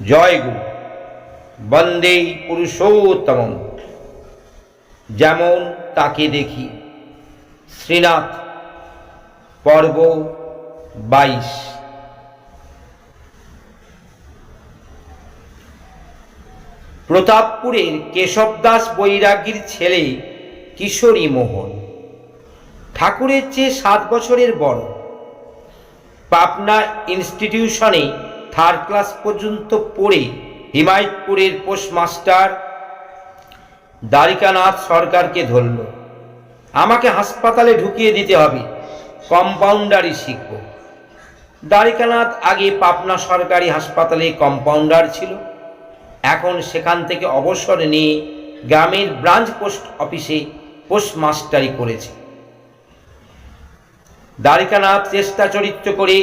জয় গুরু বন্দে পুরুষোত্তম। যেমন তাকে দেখি। শ্রীনাথ পর্ব 22। প্রতাপপুরের কেশবদাস বৈরাগীর ছেলে কিশোরী মোহন ঠাকুরের চেয়ে 7 বছরের বড়। পাবনা ইনস্টিটিউশনে 3rd ক্লাস পর্যন্ত পড়ে হিমায়তপুরের পোস্টমাস্টার দ্বারিকানাথ সরকারকে ধরল। আমাকে হাসপাতালে ঢুকিয়ে দিতে হবে, কম্পাউন্ডারি শিখব। দ্বারিকানাথ আগে পাবনা সরকারি হাসপাতালে কম্পাউন্ডার ছিল, এখন সেখান থেকে অবসর নিয়ে গ্রামের ব্রাঞ্চ পোস্ট অফিসে পোস্টমাস্টারি করেছে। দ্বারিকানাথ চেষ্টা চরিত্র করে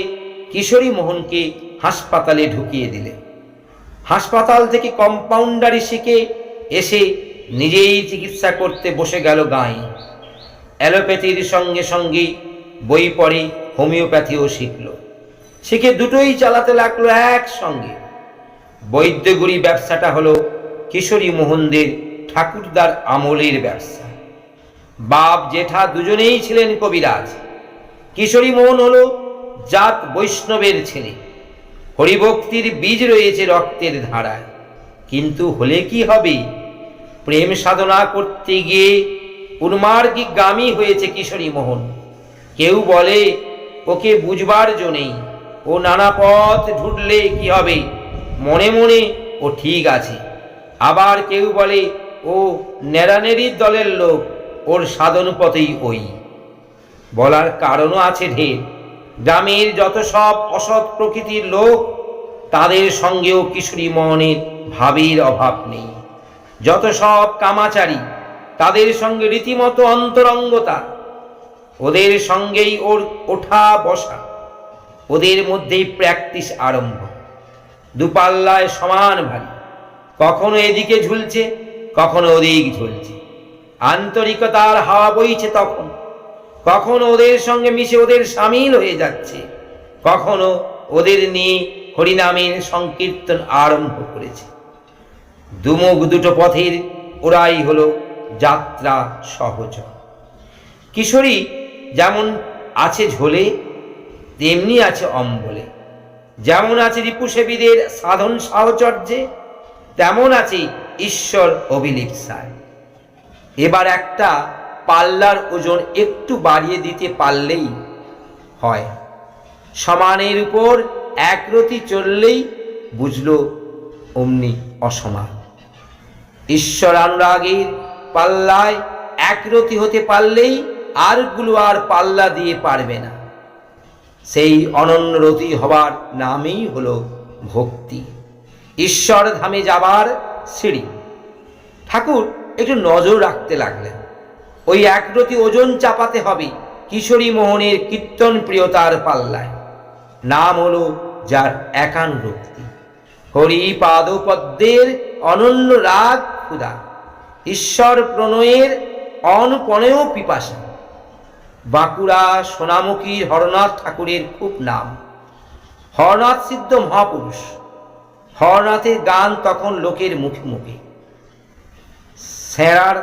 কিশোরী মোহনকে হাসপাতালে ঢুকিয়ে দিলে। হাসপাতাল থেকে কম্পাউন্ডারি শিখে এসে নিজেই চিকিৎসা করতে বসে গেল গাঁয়ে। অ্যালোপ্যাথির সঙ্গে সঙ্গে বই পড়ে হোমিওপ্যাথিও শিখল। শিখে দুটোই চালাতে লাগলো একসঙ্গে। বৈদ্যগুড়ি ব্যবসাটা হলো কিশোরী মোহনদের ঠাকুরদার আমলের ব্যবসা। বাপ জেঠা দুজনেই ছিলেন কবিরাজ। কিশোরী মোহন হলো জাত বৈষ্ণবের ছেলে। হরিভক্তির বীজ রয়েছে রক্তের ধারায়। কিন্তু হলে কি হবে, প্রেম সাধনা করতে গিয়ে উন্মার্গীগামী হয়েছে কিশোরী মোহন। কেউ বলে ওকে বুঝবার জো নেই, ও নানা পথ ঢুঁড়লে কি হবে, মনে মনে ও ঠিক আছে। আবার কেউ বলে ও নেড়ানেড়ির দলের লোক, ওর সাধন পথেই ওই। বলার কারণও আছে ঢের। গ্রামের যত সব অসৎ প্রকৃতির লোক, তাদের সঙ্গেও কিশোরী মোহনের ভাবের অভাব নেই। যত সব কামাচারী, তাদের সঙ্গে রীতিমতো অন্তরঙ্গতা। ওদের সঙ্গেই ওর ওঠা বসা, ওদের মধ্যেই প্র্যাকটিস আরম্ভ। দুপাল্লায় সমান ভারী, কখনো এদিকে ঝুলছে, কখনো ওদিক ঝুলছে। আন্তরিকতার হাওয়া বইছে তখন। কখনো ওদের সঙ্গে মিশে ওদের সামিল হয়ে যাচ্ছে, কখনো ওদের নিয়ে হরিনামের সংকীর্তন আরম্ভ করেছে। দুমুখ দুটো পথের ওরাই হলো যাত্রা সহজ। কিশোরী যেমন আছে ঝোলে, তেমনি আছে অম্বলে। যেমন আছে রিপুসেবীদের সাধন সাহচর্যে, তেমন আছে ঈশ্বর অভিলিপ্সায়। এবার একটা পাল্লার ওজন একটু বাড়িয়ে দিতে পারলেই হয়। সমানের উপর একরতি চললেই বুঝলো অমনি অসমান। ঈশ্বর অনুরাগের পাল্লায় একরতি হতে পারলেই আরগুলো আর পাল্লা দিয়ে পারবে না। সেই অনন্যরতি হবার নামই হলো ভক্তি, ঈশ্বর ধামে যাবার সিঁড়ি। ঠাকুর একটু নজর রাখতে লাগলেন। ওই একরতি ওজন চাপাতে হবে কিশোরী মোহনের কীর্তন প্রিয়তার পাল্লায়। নাম হলো যার একানুরক্তি, হরি পাদপদ্মের অনন্য রাগ ক্ষুধা, ঈশ্বর প্রণয়ের অনপনেয় পিপাসা। বাঁকুড়া সোনামুখীর হরনাথ ঠাকুরের খুব নাম। হরনাথ সিদ্ধ মহাপুরুষ। হরনাথের গান তখন লোকের মুখে মুখে। সেরার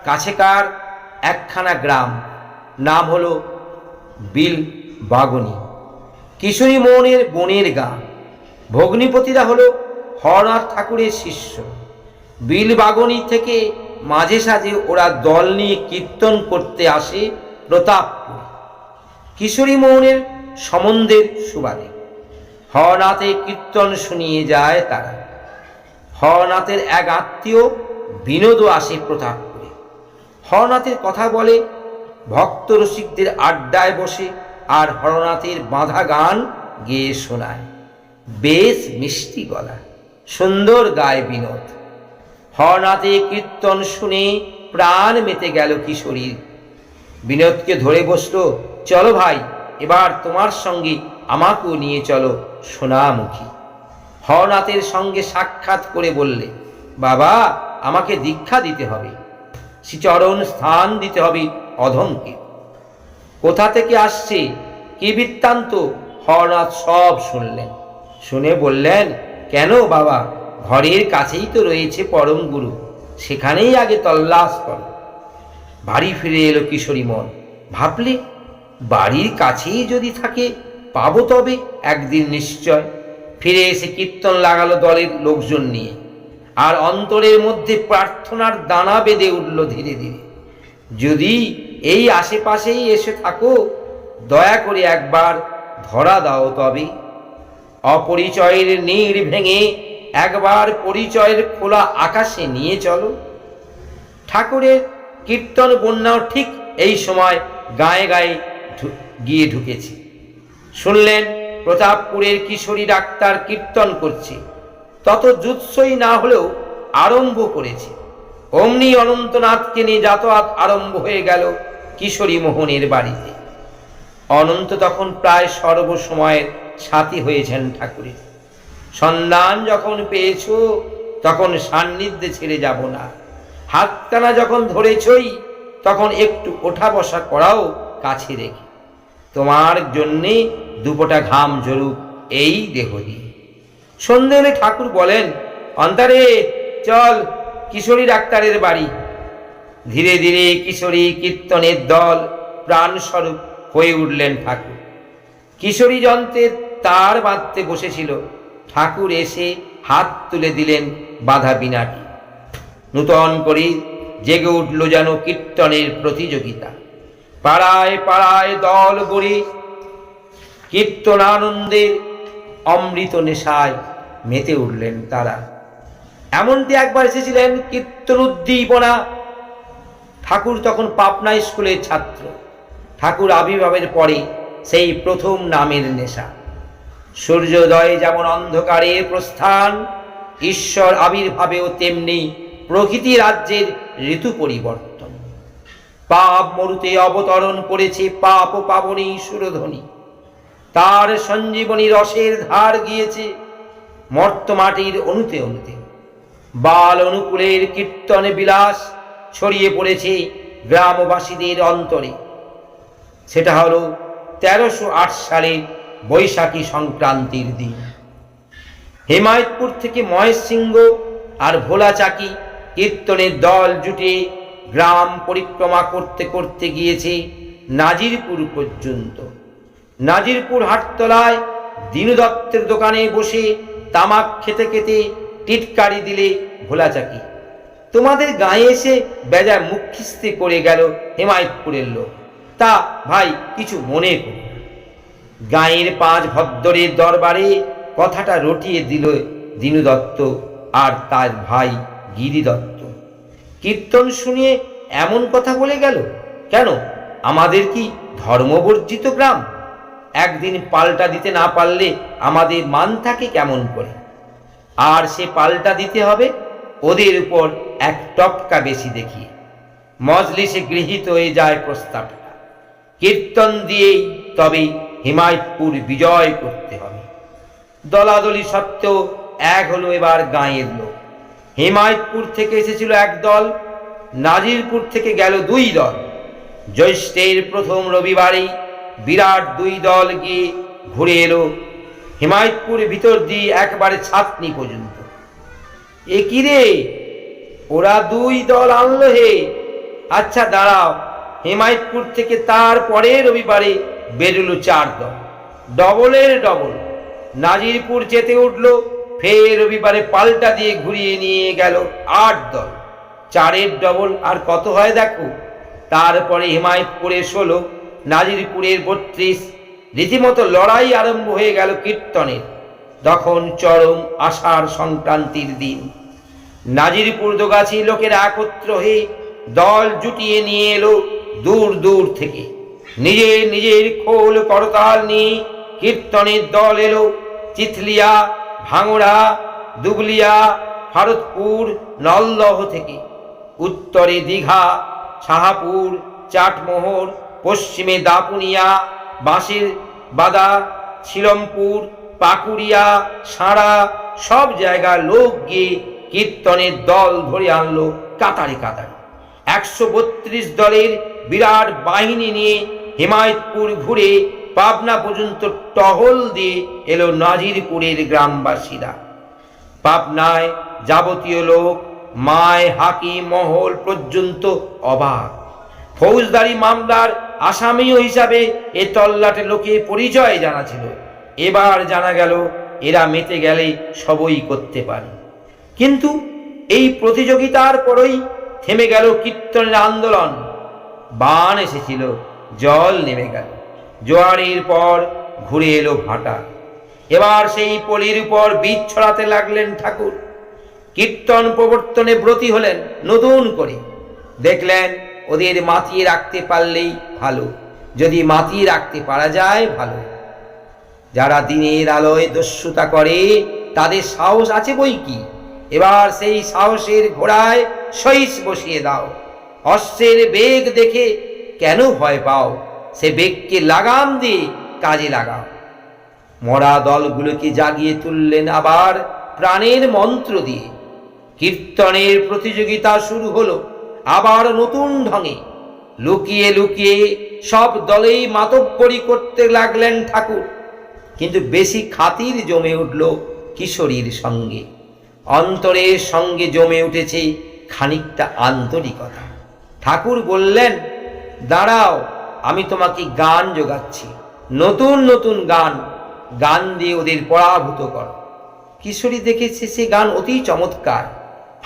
কাছেকার একখানা গ্রাম, নাম হলো বিল বাগনি। কিশোরী মোহনের বোনের গান। ভগ্নিপতিরা হলো হরনাথ ঠাকুরের শিষ্য। বিল বাগনি থেকে মাঝে সাঝে ওরা দল নিয়ে কীর্তন করতে আসে প্রতাপপুর। কিশোরী মোহনের সম্বন্ধের সুবাদে হরনাথে কীর্তন শুনিয়ে যায় তারা। হরনাথের এক আত্মীয় বিনোদও আসে প্রতাপপুরে। হরনাথের কথা বলে, ভক্ত রসিকদের আড্ডায় বসে আর হরনাথের বাঁধা গান গেয়ে শোনায়। বেশ মিষ্টি গলা, সুন্দর গায় বিনোদ। হরনাথে কীর্তন শুনে প্রাণ মেতে গেল কিশোরীর। বিনোদকে ধরে বসলো, চলো ভাই, এবার তোমার সঙ্গে আমাকেও নিয়ে চলো সোনামুখী। হরনাথের সঙ্গে সাক্ষাৎ করে বললে, বাবা আমাকে দীক্ষা দিতে হবে, শ্রীচরণ স্থান দিতে হবে অধমকে। কোথা থেকে আসছে, কি বৃত্তান্ত, হরনাথ সব শুনলেন। শুনে বললেন, কেন বাবা, ঘরের কাছেই তো রয়েছে পরম গুরু, সেখানেই আগে তল্লাশ করো। বাড়ি ফিরে এলো কিশোরী মন। ভাবলে, বাড়ির কাছেই যদি থাকে পাবো তবে একদিন নিশ্চয়। ফিরে এসে কীর্তন লাগালো দলের লোকজন নিয়ে, আর অন্তরের মধ্যে প্রার্থনার দানা বেঁধে উঠল ধীরে ধীরে। যদি এই আশেপাশেই এসে থাকো, দয়া করে একবার ধরা দাও তবে। অপরিচয়ের নীড় ভেঙে একবার পরিচয়ের খোলা আকাশে নিয়ে চলো। ঠাকুরের কীর্তন বন্যাও ঠিক এই সময় গায়ে গায়ে গিয়ে ঢুকেছে। শুনলেন প্রতাপপুরের কিশোরী ডাক্তার কীর্তন করছে, তত জুৎসই না হলেও আরম্ভ করেছে। অমনি অনন্তনাথকে নিয়ে যাতায়াত আরম্ভ হয়ে গেল কিশোরী মোহনের বাড়িতে। অনন্ত তখন প্রায় সর্বসময়ের সাথী হয়েছেন ঠাকুরের। সন্ধান যখন পেয়েছ তখন সান্নিধ্যে ছেড়ে যাব না, হাতখানা যখন ধরেছই তখন একটু ওঠা বসা করাও কাছে রেখে। তোমার জন্যে দুপোটা ঘাম ঝরুক এই দেহ দিয়ে। সন্ধে হলে ঠাকুর বলেন, অন্তরে চল কিশোরী ডাক্তারের বাড়ি। ধীরে ধীরে কিশোরী কীর্তনের দল প্রাণস্বরূপ হয়ে উঠলেন ঠাকুর। কিশোরী যন্ত্রের তার বাঁধতে বসেছিল, ঠাকুর এসে হাত তুলে দিলেন বাধা বিনাটি। নূতন করে জেগে উঠল যেন কীর্তনের প্রতিযোগিতা। পাড়ায় পাড়ায় দল গড়ে কীর্তনানন্দের অমৃত নেশায় মেতে উঠলেন তারা। এমনটি একবার এসেছিলেন কীর্তন উদ্দীপনা। ঠাকুর তখন পাবনা স্কুলের ছাত্র। ঠাকুর আবির্ভাবের পরে সেই প্রথম নামের নেশা। সূর্যোদয় যেমন অন্ধকারে প্রস্থান, ঈশ্বর আবির্ভাবেও তেমনি প্রকৃতি রাজ্যের ঋতু পরিবর্তন। পাপ মরুতে অবতরণ করেছে পাপ ও পাবনী সুরধ্বনি। তার সঞ্জীবনী রসের ধার গিয়েছে মর্ত মাটির অনুতে অনুতে। বাল অনুকূলের কীর্তনে বিলাস ছড়িয়ে পড়েছে গ্রামবাসীদের অন্তরে। সেটা হলো 1308 সালের বৈশাখী সংক্রান্তির দিন। হেমায়তপুর থেকে মহেশ সিংহ আর ভোলা চাকি কীর্তনের দল জুটে গ্রাম পরিক্রমা করতে করতে গিয়েছে নাজিরপুর পর্যন্ত। নাজিরপুর হাটতলায় দীনু দত্তের দোকানে বসে তামাক খেতে খেতে টিটকারি দিলে ভোলা চাকি, তোমাদের গায়ে এসে বেজা মুখ খিস্তি করে গেল হেমায়তপুরের লোক, তা ভাই কিছু মনে করো। গাঁয়ের 5 ভদ্রের দরবারে কথাটা রটিয়ে দিল দীনু দত্ত আর তার ভাই গিরি দত্ত। কীর্তন শুনিয়ে এমন কথা বলে গেল কেন? আমাদের কি ধর্মবর্জিত গ্রাম? একদিন পাল্টা দিতে না পারলে আমাদের মান থাকে কেমন করে? আর সে পাল্টা দিতে হবে ওদের উপর এক টপকা বেশি দেখিয়ে। মজলিসে গৃহীত হয়ে যায় প্রস্তাবটা, কীর্তন দিয়েই তবে হিমায়তপুর বিজয় করতে হবে। দলাদলি সত্ত্বেও এক হলো এবার গাঁয়ের লোক। হিমায়তপুর থেকে এসেছিল এক দল, নাজিরপুর থেকে গেল 2 দল। জ্যৈষ্ঠের প্রথম রবিবারেই বিরাট 2 দল গিয়ে ঘুরে এলো হিমায়তপুর ভিতর দিয়ে একবারে ছাতনি পর্যন্ত। এ কি রে, ওরা 2 দল আনলো হে? আচ্ছা দাঁড়াও, হিমায়তপুর থেকে তার পরে রবিবারে বেরোলো 4 দল, ডবলের ডবল। নাজিরপুর যেতে উঠলো, ফের রবিবারে পাল্টা দিয়ে ঘুরিয়ে নিয়ে গেল 8 দল। 4-এর ডবল আর কত হয় দেখো। তারপরে হিমায়তপুরে 16, নাজিরপুরের 32। রীতিমতো লড়াই আরম্ভ হয়ে গেল কীর্তনের। তখন চরম আষাঢ় সংক্রান্তির দিন। নাজিরপুর দোগাছি লোকেরা একত্র হয়ে দল জুটিয়ে নিয়ে এলো দূর দূর থেকে। নিজের নিজের খোল করতাল নিয়ে কীর্তনের দল এলো চিথলিয়া, ভাঙড়া, দুবলিয়া, ভারতপুর, নলদহ থেকে। উত্তরে দীঘা, শাহাপুর, চাটমোহর, পশ্চিমে দাপুনিয়া, বাঁশের বাদা, শিলমপুর, পাকুড়িয়া, সাঁড়া, সব জায়গার লোক গিয়ে কীর্তনের দল ধরে আনলো কাতারে কাতারে। 132 দলের বিরাট বাহিনী নিয়ে হিমায়তপুর ঘুরে পাবনা পর্যন্ত টহল দিয়ে এলো নাজিরপুরের গ্রামবাসীরা। পাবনায় যাবতীয় লোক, মায় হাকিম মহল পর্যন্ত অবাক। ফৌজদারি মামলার আসামিও হিসাবে এ তল্লাটে লোকে পরিচয় জানা ছিল। এবার জানা গেল এরা মেতে গেলে সবই করতে পারে। কিন্তু এই প্রতিযোগিতার পরই থেমে গেল কীর্তনের আন্দোলন। বান এসেছিল, জল নেমে গেল, জোয়ারের পর ঘুরে এলো ভাটা। এবার সেই পলির উপর বীজ ছড়াতে লাগলেন ঠাকুর। কীর্তন প্রবর্তনে ব্রতী হলেন নতুন করে। দেখলেন ওদের মাতিয়ে রাখতে পারলেই ভালো, যদি মাতিয়ে রাখতে পারা যায় ভালো। যারা দিনের আলোয় দস্যুতা করে তাদের সাহস আছে বই কি, এবার সেই সাহসের ঘোড়ায় সহিস বসিয়ে দাও। অস্ত্রের বেগ দেখে কেন ভয় পাও, সে বেগকে লাগাম দিয়ে কাজে লাগাও। মরা দলগুলোকে জাগিয়ে তুললেন আবার প্রাণের মন্ত্র দিয়ে। কীর্তনের প্রতিযোগিতা শুরু হলো আবার নতুন ঢঙে। লুকিয়ে লুকিয়ে সব দলেই মাতব্বরি করতে লাগলেন ঠাকুর। কিন্তু বেশি খাতির জমে উঠল কিশোরীর সঙ্গে। অন্তরের সঙ্গে জমে উঠেছে খানিকটা আন্তরিকতা। ঠাকুর বললেন, দাঁড়াও, আমি তোমাকে গান জোগাচ্ছি, নতুন নতুন গান, গান দিয়ে ওদের পরাভূত করো। কিশোরী দেখেছে সে গান অতি চমৎকার,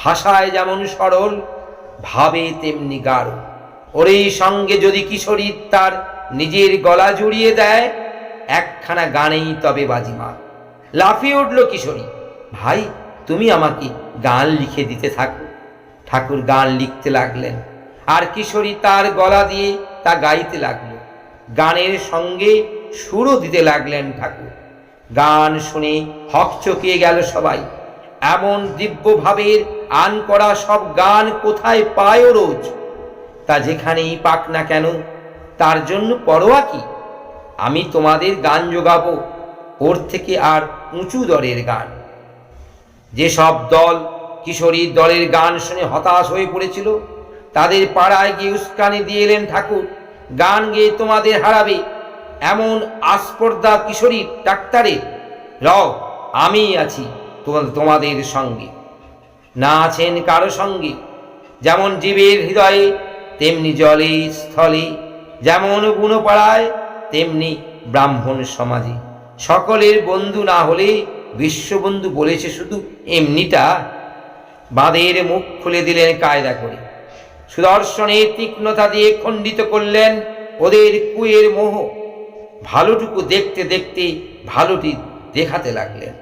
ভাষায় যেমন সরল, ভাবে তেমনি গাঢ়। ওর এই সঙ্গে যদি কিশোরী তার নিজের গলা জুড়িয়ে দেয়, একখানা গানেই তবে বাজিমাত। লাফিয়ে উঠল কিশোরী, ভাই তুমি আমাকে গান লিখে দিতে থাকো। ঠাকুর গান লিখতে লাগলেন, আর কিশোরী তার গলা দিয়ে তা গাইতে লাগলো। গানের সঙ্গে সুরও দিতে লাগলেন ঠাকুর। গান শুনে হকচকিয়ে গেল সবাই। এমন দিব্যভাবের আন করা সব গান কোথায় পায় ও রোজ? তা যেখানেই পাক না কেন, তার জন্য পরোয়া কি? আমি তোমাদের গান জোগাবো, ওর থেকে আর উঁচু দরের গান। যে সব দল কিশোরীর দলের গান শুনে হতাশ হয়ে পড়েছিল, তাদের পাড়ায় গিয়ে উস্কানি দিয়ে এলেন ঠাকুর। গান গেয়ে তোমাদের হারাবে এমন আস্পর্ধা কিশোরীর ডাক্তারের, লও আমি আছি তোমাদের সঙ্গে। না আছেন কারো সঙ্গে, যেমন জীবের হৃদয়ে তেমনি জলে স্থলে, যেমন গুণপাড়ায় তেমনি ব্রাহ্মণ সমাজে। সকলের বন্ধু না হলে বিশ্ববন্ধু বলেছে শুধু এমনিটা। বাঁধের মুখ খুলে দিলেন কায়দা করে, সুদর্শনের তীক্ষ্ণতা দিয়ে খণ্ডিত করলেন ওদের কুয়ের মোহ। ভালোটুকু দেখতে দেখতে ভালোটি দেখাতে লাগলেন।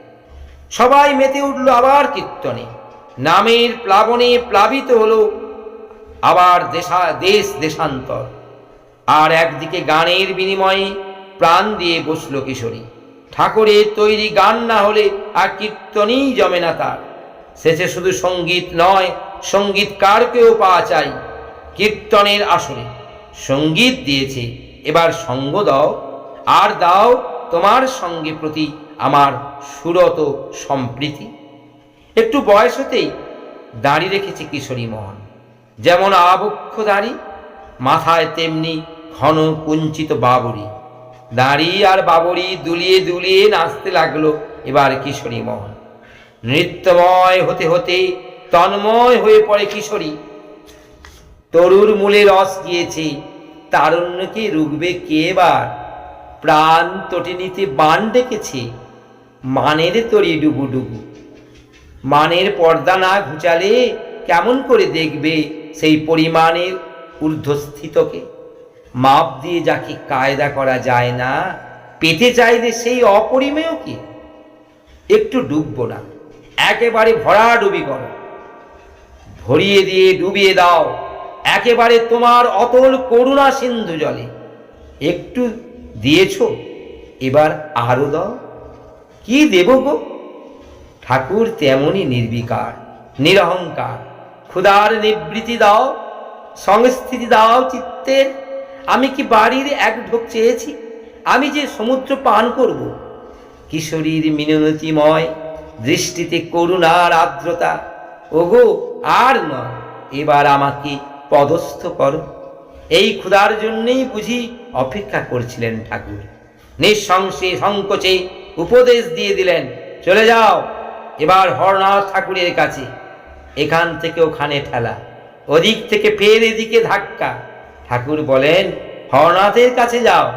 সবাই মেতে উঠল আবার কীর্তনে। নামের প্লাবনে প্লাবিত হলো আবার দেশ দেশান্তর। আর একদিকে গানের বিনিময়ে প্রাণ দিয়ে বসল কিশোরী। ঠাকুরের তৈরি গান না হলে আর কীর্তনই জমে না তার। শেষে শুধু সঙ্গীত নয়, সঙ্গীতকারকেও পাওয়া চাই। কীর্তনের আসরে সঙ্গীত দিয়েছে, এবার সঙ্গ দাও, আর দাও তোমার সঙ্গে প্রতি আমার সুরত সম্প্রীতি। একটু বয়স হতেই দাড়ি রেখেছে কিশোরী মোহন, যেমন আবক্ষ দাড়ি, মাথায় তেমনি ঘন কুঞ্চিত বাবরি। দাড়ি আর বাবরি দুলিয়ে দুলিয়ে নাচতে লাগলো এবার কিশোরী মোহন। নৃত্যময় হতে হতে তন্ময় হয়ে পড়ে কিশোরী। তরুর মূলে রস গিয়েছে, তারুণ্যকে রুখবে কে এবার? প্রাণ তটিনীতে বান ডেকেছে, মানের তরি ডুবু ডুবু। মানের পর্দা না ঘুচালে কেমন করে দেখবে সেই পরিমাণের ঊর্ধ্বস্থিতকে? মাপ দিয়ে যাকে কায়দা করা যায় না, পেতে চাইলে সেই অপরিমেয়কে। একটু ডুববো না, একেবারে ভরা ডুবি করো, ভরিয়ে দিয়ে ডুবিয়ে দাও একেবারে তোমার অতল করুণা সিন্ধু জলে। একটু দিয়েছ, এবার আরো দাও। কি দেব গো? ঠাকুর তেমনই নির্বিকার, নিরহংকার। ক্ষুধার নিবৃত্তি দাও, সংস্থিতি দাও চিত্তের। আমি কি বাড়ির এক ঢোক চেয়েছি? আমি যে সমুদ্র পান করব। কিশোরীর মিনতিময় দৃষ্টিতে করুণার আর্দ্রতা। ওগো আর নয়, এবার আমাকে পদস্থ করো। এই ক্ষুধার জন্যই বুঝি অপেক্ষা করছিলেন ঠাকুর। নিঃসংশয়ে সংকোচে উপদেশ দিয়ে দিলেন, চলে যাও, এবার হরনাথ ঠাকুরের কাছে, এখান থেকে ওখানে ঠেলা, ওদিক থেকে ফের এদিকে ধাক্কা। ঠাকুর বলেন হরনাথের কাছে যাও,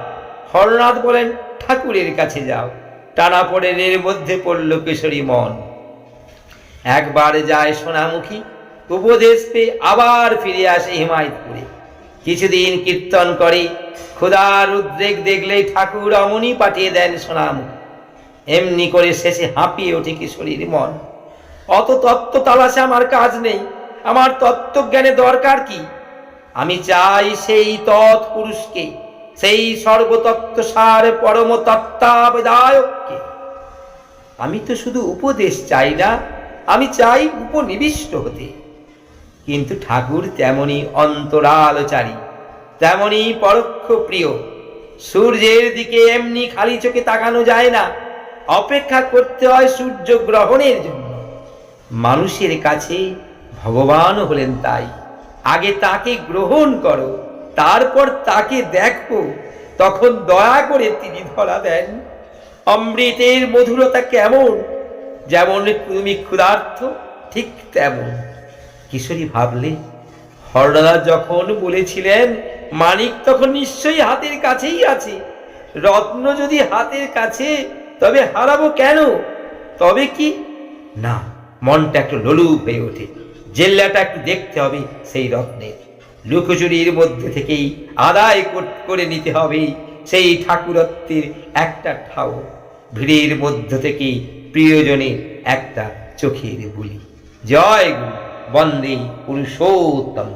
হরনাথ বলেন ঠাকুরের কাছে যাও। টানাপোড়েনের মধ্যে পড়ল কিশোরী মন। একবার যায় সোনামুখী, উপদেশ পেয়ে আবার ফিরে আসে হিমায়তপুরে। কিছুদিন কীর্তন করে, ক্ষুধার উদ্রেক দেখলেই ঠাকুর অমনি পাঠিয়ে দেন সোনামুখী। এমনি করে শেষে হাঁপিয়ে ওঠে কিশোরীর মন। অত তত্ত্ব তালাশে আমার কাজ নেই, আমার তত্ত্বজ্ঞানে দরকার কি? আমি চাই সেই তৎপুরুষকে, সেই সর্বতত্ত্ব সার পরম তত্ত্বাবধায়ককে। আমি তো শুধু উপদেশ চাই না, আমি চাই উপনিবিষ্ট হতে। কিন্তু ঠাকুর তেমনি অন্তরালচারী, তেমনি পরোক্ষ প্রিয়। সূর্যের দিকে এমনি খালি চোখে তাকানো যায় না, অপেক্ষা করতে হয় সূর্য গ্রহণের জন্য। মানুষের কাছে ভগবান হলেন তাই, আগে তাকে গ্রহণ করো, তারপর তাকে দেখো, তখন দয়া করে তিনি ধরা দেন। অমৃতের মধুরতা কেমন, যেমন তুমি ক্ষুধার্ত ঠিক তেমন। কিশোরী ভাবলে, হরনাথ যখন বলেছিলেন মানিক তখন নিশ্চয়ই হাতের কাছেই আছে, রত্ন যদি হাতের কাছে তবে হারাবো কেন? তবে কি না, মনটা একটু লোলুপ হয়ে ওঠে। জেল্লাটা একটু দেখতে হবে সেই রত্নের, লুকোচুরির মধ্যে থেকেই আদায় করে নিতে হবে সেই ঠাকুরত্বের একটা ঠাও, ভিড়ের মধ্য থেকে প্রিয়জনের একটা চোখের বুলি। জয় গুরু, বন্দে পুরুষোত্তম।